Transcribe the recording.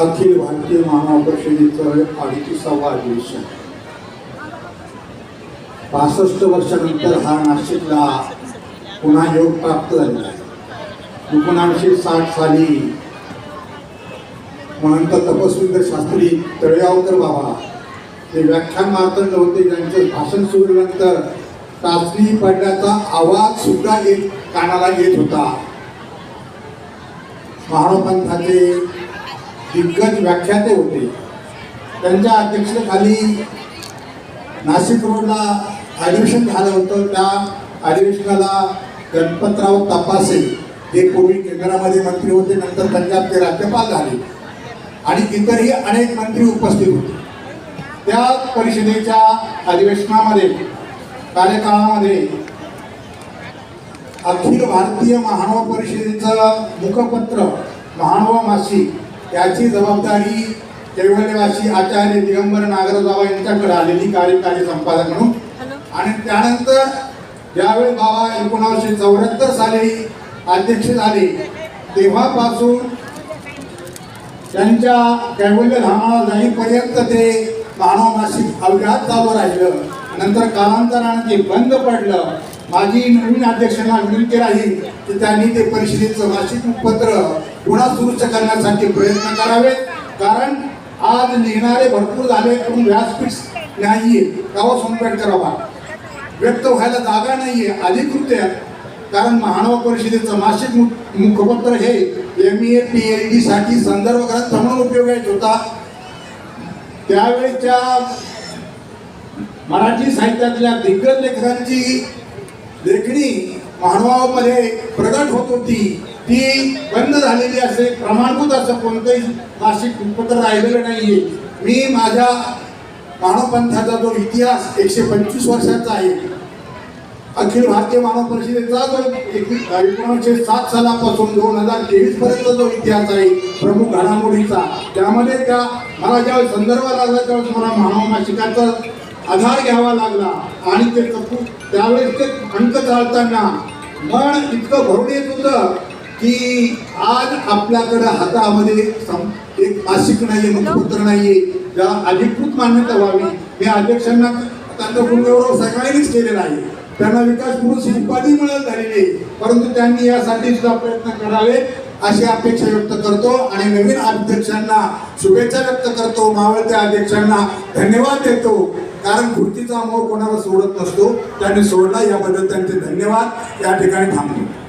अखिल भारतीय मानव परिषदेचं 38वा अधिवेशन 65 वर्षानंतर हा नाशिकला पुन्हा योग प्राप्त झालेला आहे। 1960 साली महंत तपस्विंदर शास्त्री तळेगावकर बाबा ते व्याख्यान मार्तंड होते। त्यांचं भाषण सुरूनंतर टाचणी पडण्याचा आवाज सुद्धा कानाला येत होता। महाराज पंथाचे दिग्गज व्याख्याते होते। त्यांच्या अध्यक्षतेखाली नाशिक रोडला अधिवेशन झालं होतं। त्या अधिवेशनाला गणपतराव तपासे जे पूर्वी केंद्रामध्ये मंत्री होते, नंतर पंजाबचे राज्यपाल झाले आणि इतरही अनेक मंत्री उपस्थित होते। त्या परिषदेच्या अधिवेशनामध्ये कार्यकाळामध्ये अखिल भारतीय महानव परिषदेचं मुखपत्र महानव मासिक याची जबाबदारी कैवल्यवासी आचार्य दिगंबर नागराज बाबा यांच्याकडे आलेली कार्यकारी संपादक म्हणून। आणि त्यानंतर ज्यावेळी बाबा 1974 साली अध्यक्ष झाले तेव्हापासून त्यांच्या कैवल्य धामाला जाईपर्यंत ते मानव मासिक अविरत चालू राहिलं। नंतर कालांतराने ते बंद पडलं। माझी नवीन अध्यक्षांना विनंती राहील की त्यांनी ते परिषदेचं मासिक मुखपत्र पुन्हा सुरू करण्यासाठी प्रयत्न करावेत, कारण आज लिहिणारे भरपूर झाले पण व्यासपीठ नाहीये, गाव संपेट करावा, व्यक्त व्हायला जागा नाहीये, अधिकृत आहे। कारण महानव परिषदेचं मासिक मुखपत्र हे MA PhD साठी संदर्भ ग्रंथ म्हणून उपयोगात होता। त्यावेळेच्या मराठी साहित्यातल्या दिग्गज लेखकांची लेखणी मानवामध्ये प्रगट होत होती, ती बंद झालेली असे प्रमाणभूत असं कोणतंही मासिक मुखपत्र राहिलेलं नाहीये। मी माझ्या मानव पंथाचा जो इतिहास 125 वर्षाचा आहे, अखिल भारतीय मानव परिषदेचा जो 1907 सालापासून 2023 पर्यंत जो इतिहास आहे प्रमुख घडामोडीचा, त्यामध्ये मला ज्यावेळेस संदर्भ लागला त्यावेळेस मला मानव मासिकाचा आधार घ्यावा लागला आणि ते त्यावेळेस ते अंक चालताना मन इतकं भरून येत होतं की आज आपल्याकडे हातामध्ये एक मासिक नाहीये, मुखपत्र नाहीये, ज्या अधिकृत मान्यता व्हावी। मी अध्यक्षांना त्यांचा गुणगौरव सगळ्यांनीच केलेला आहे, त्यांना विकास पुरुष ही उपाधी मिळत झालेली, परंतु त्यांनी यासाठी सुद्धा प्रयत्न करावे अशी अपेक्षा व्यक्त करतो आणि नवीन अध्यक्षांना शुभेच्छा व्यक्त करतो। मावळत्या अध्यक्षांना धन्यवाद देतो, कारण खुर्चीचा मोह कोणाला सोडत नसतो, त्यांनी सोडला याबद्दल त्यांचे धन्यवाद। या ठिकाणी थांबतो।